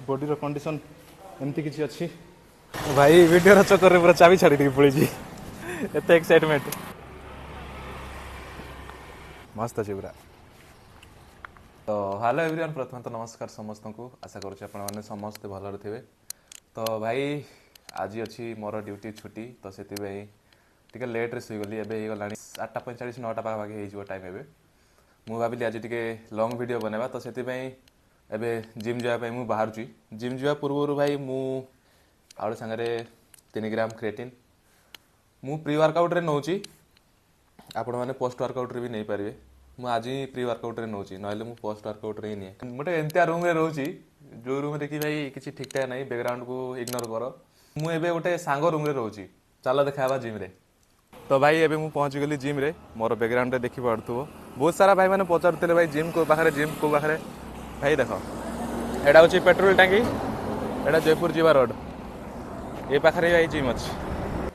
Body condition एमती किसी अच्छी भाई वीडियो चक्कर में पूरा चाबी छाड़ी दी पड़ी एत एक्साइटमेंट मस्त अच्छे पूरा। तो हेलो एवरीवन, प्रथम तो नमस्कार समस्त को। आशा करुँच आपने समस्ते भलर थे। तो भाई आज अच्छी मोर ड्यूटी छुट्टी तो से टे लेट्रे शुईगली एवं होगा 8:45 9टा पाखापाखि हो टाइम एवं मुझे भाविली आज टे लंग वीडियो बनवा तो से जिम जावाई मुझे बाहर जिम जा पूर्व भाई मु आउ सांगे 3 ग्राम क्रिएटिन मु प्री वर्कआउट रे नौची आपण मैंने पोस्ट वर्कआउट रे भी नहीं पारे। मुझे आज ही प्री वर्कआउट रे नौची ना पोस्ट वर्कआउट रे ही नहीं गोटे एमती रूम रे रोची जो रूम रे कि भाई किसी ठीक ठाक नहीं बैकग्राउंड को इग्नोर कर मुझे गोटे सांग रूम रे रोची चलो देखा जिम रे। तो भाई एबे मु पहुंच गली जिम रे मोर बैकग्राउंड रे देखि पड़थुबो बहुत सारा भाई मैंने पचारुले भाई जिम को पाखे भाई देख एटा हूँ पेट्रोल टांगी एटा जयपुर जीवा रोड ये पाखे भाई जिम अच्छी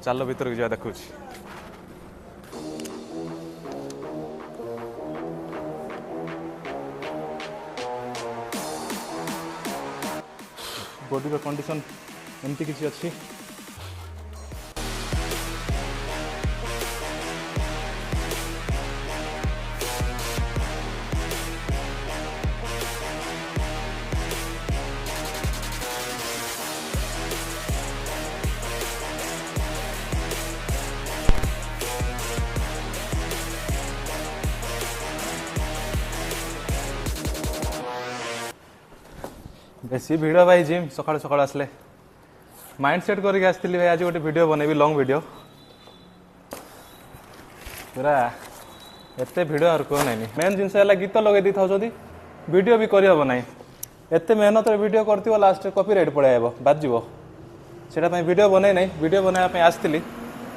चलो भीतर को जा देखु बॉडी कंडीशन एमती किसी अच्छी बेसी भिड़ भाई जिम सकाल सकाल आसले माइंड सेट करके आसती भाई आज गोटे वीडियो बनैबी लंग वीडियो पूरा एत भिड़ और कह ना मेन जिनस गीत लगे दी था वीडियो भी करहब ना एत मेहनत वीडियो कर लास्ट कॉपीराइट पड़े बाजब से वीडियो बनई ना वीडियो बनवाई आसती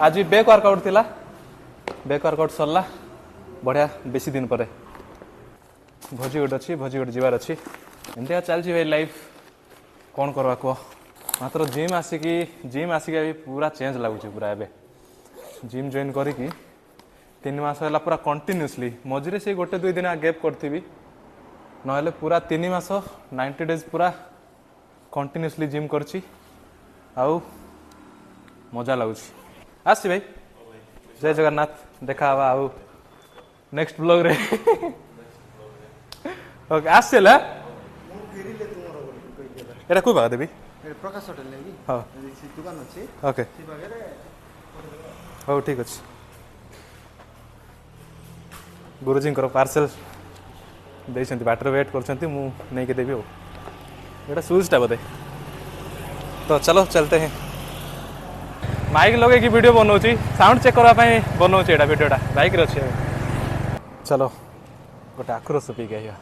आज बैक वर्कआउट थिला बैक वर्कआउट सरला बढ़िया बेसी दिन पर भोजी गोटे अच्छी भोजी गोटे जीवार अच्छी एमती चलती भाई लाइफ कौन करवा कह मात्र जिम आसिक पूरा चेंज लगुच पूरा एबे जिम जॉइन करी 3 मास है पूरा कंटिन्यूसली मझे से गोटे 2 दिन गैप करी ना पूरा 3 मास 90 डेज पूरा कंटिन्यूसली जिम करची आउ मजा लगुच आसी भाई जय जगन्नाथ देखा आउ नेक्स्ट ब्लॉग रे ओके आसला एटा कोई बात देबी प्रकाश होटल नहीं हां दुकान अछि ओके हो ठीक अछि गुरुजी को पार्सल देइछंती बाटर वेट करछंती मु नहीं के देबी हो एटा शूज टा बदे तो चलो चलते हैं माइक लगे की वीडियो बनौची साउंड चेक करबा पई बनौची एटा वीडियोटा बाइक रे अछि चलो गोटे आक्रोश पी गया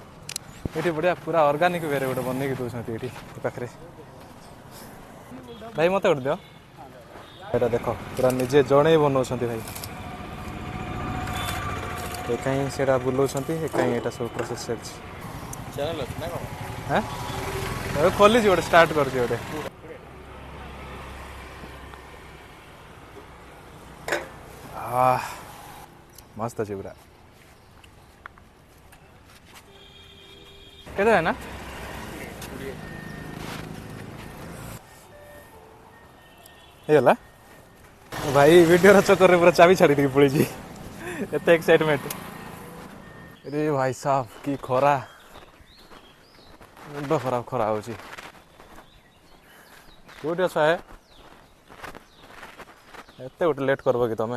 ये बढ़िया पूरा ऑर्गेनिक वे गोटे बन दूसरी पाखे भाई मत गोटे दियो यहाँ देख पूरा निजे जड़े बनाऊँ भाई ये कहीं से बुलाऊँ ये कहीं यहाँ सब प्रोसेस चल खोली गोटे स्टार्ट कर गोटे मस्त अच्छे पूरा केते है ना हेला भाई वीडियो चक्कर में पूरा चाबी छाड़ी दी पड़ी एत एक्साइटमेंट अरे भाई साहब की खरा मुंड खराब खरा हो अछ है एत गोटे लेट करब कि तुम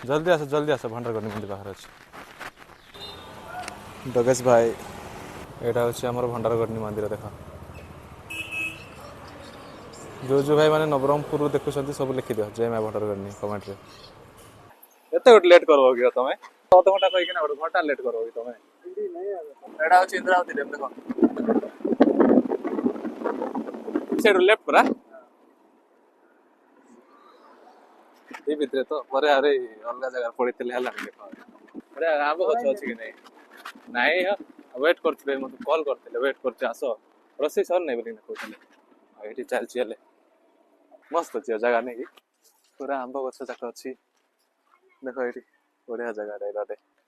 जल्दी आस भंडारगढ़ मंदिर पाखे अच्छे डगेश भाई यहाँ हूँ आम भंडारगढ़ मंदिर देख जो भाई मैंने नवरंगपुर देखुं सब लिखि दियो जय माँ भंडारगढ़ कमेंट रे एत गोटे लेट करब कि तुम अध घंटा कहीकि गोटे घंटा लेट करब कि तुम एटा हूँ इंद्रावती डैम देख साइड लेफ्ट पूरा ये भितर तो पर अरे अलग जगह पड़ी देख बढ़िया आंब गछ अच्छी कि नहीं नाई वेट करते मतलब कॉल करते वेट करते आस रोसे सर नहीं बोली कहते ये चलती मस्त अच्छी जगह नहीं पूरा आंब गछ जाक अच्छी देख ये बढ़िया जगह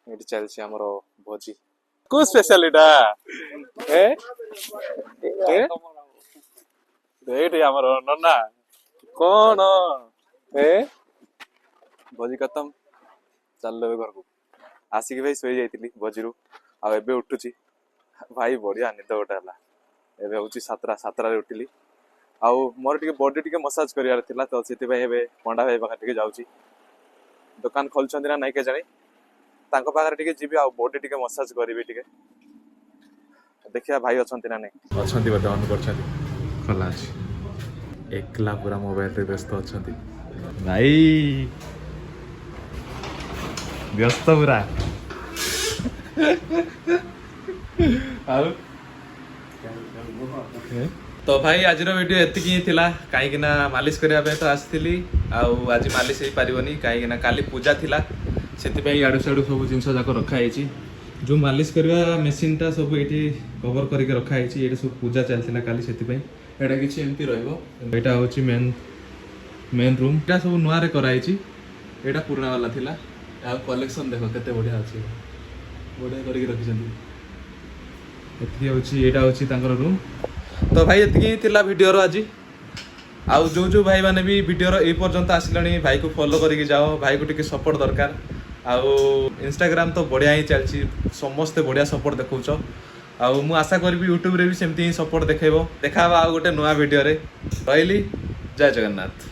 ये चलती आमर भोजी को स्पेशल ଏଇଠି ଆମର ନନା କଣ ଭୋଜି ଖତମ ଚାଲିଲ ଏବେ ଘରକୁ ଆସିକି ଭାଇ ଶୋଇ ଯାଇଥିଲି ଭୋଜିରୁ ଆଉ ଏବେ ଉଠୁଛି ଭାଇ ବଢିଆ ନିଦ ଗୋଟେ ହେଲା ଏବେ ହଉଛି ସାତଟାରେ ଉଠିଲି ଆଉ ମୋର ଟିକେ ବଡି ଟିକେ ମସାଜ କରିବାର ଥିଲା ତ ସେଥିପାଇଁ ଏବେ ପଣ୍ଡା ଭାଇ ପାଖରେ ଟିକେ ଯାଉଛି ଦୋକାନ ଖୋଲୁଛନ୍ତି ନା ନାଇଁ କେଜାଣି ତାଙ୍କ ପାଖରେ ଟିକେ ଯିବି ଆଉ ବଡି ଟିକେ ମସାଜ କରିବି ଟିକେ ଦେଖିବା ଭାଇ ଅଛନ୍ତି ନା ନାଇଁ ଅଛନ୍ତି ବୋଧେ ଅନ୍ କରୁଛନ୍ତି ଖୋଲା ଅଛି ଏକଲା ପୁରା ମୋବାଇଲରେ ବ୍ୟସ୍ତ ଅଛନ୍ତି ଭାଇ ବ୍ୟସ୍ତ ପୁରା ଆଉ ତ ଭାଇ ଆଜିର ଭିଡ଼ିଓ ଏତିକି ହିଁ ଥିଲା କାହିଁକିନା ମାଲିସ କରିବା ପାଇଁ ତ ଆସିଥିଲି ଆଉ ଆଜି ମାଲିସ ହେଇପାରିବନି କାହିଁକିନା କାଲି ପୂଜା ଥିଲା ସେଥିପାଇଁ ଇଆଡ଼ୁ ସିଆଡ଼ୁ ସବୁ ଜିନିଷ ଯାକ ରଖାହେଇଛି ଯେଉଁ ମାଲିସ କରିବା ମେସିନ୍ଟା ସବୁ ଏଇଠି କଭର କରିକି ରଖାହେଇଛି ଏଇଠି ସବୁ ପୂଜା ଚାଲିଥିଲା କାଲି ସେଥିପାଇଁ ଏଇଟା କିଛି ଏମିତି ରହିବ ଏଇଟା ହେଉଛି ମେନ୍ ରୁମ୍ ଏଇଟା ସବୁ ନୂଆରେ କରାହେଇଛି ଏଇଟା ପୁରୁଣା ବାଲା ଥିଲା ଆଉ କଲେକ୍ସନ୍ ଦେଖ କେତେ ବଢ଼ିଆ ଅଛି ବଢ଼ିଆ କରିକି ରଖିଛନ୍ତି ଏତିକି ହେଉଛି ଏଇଟା ହେଉଛି ତାଙ୍କର ରୁମ୍ ତ ଭାଇ ଏତିକି ହିଁ ଥିଲା ଭିଡ଼ିଓର ଆଜି ଆଉ ଯେଉଁ ଭାଇମାନେ ବି ଭିଡ଼ିଓର ଏଇ ପର୍ଯ୍ୟନ୍ତ ଆସିଲେଣି ଭାଇକୁ ଫଲୋ କରିକି ଯାଅ ଭାଇକୁ ଟିକେ ସପୋର୍ଟ ଦରକାର ଆଉ ଇନଷ୍ଟାଗ୍ରାମ୍ ତ ବଢ଼ିଆ ହିଁ ଚାଲିଛି ସମସ୍ତେ ବଢ଼ିଆ ସପୋର୍ଟ ଦେଖାଉଛ ଆଉ ମୁଁ ଆଶା କରିବି ୟୁଟ୍ୟୁବରେ ବି ସେମିତି ହିଁ ସପୋର୍ଟ ଦେଖେଇବ ଦେଖା ହେବା ଆଉ ଗୋଟେ ନୂଆ ଭିଡ଼ିଓରେ ରହିଲି ଜୟ ଜଗନ୍ନାଥ।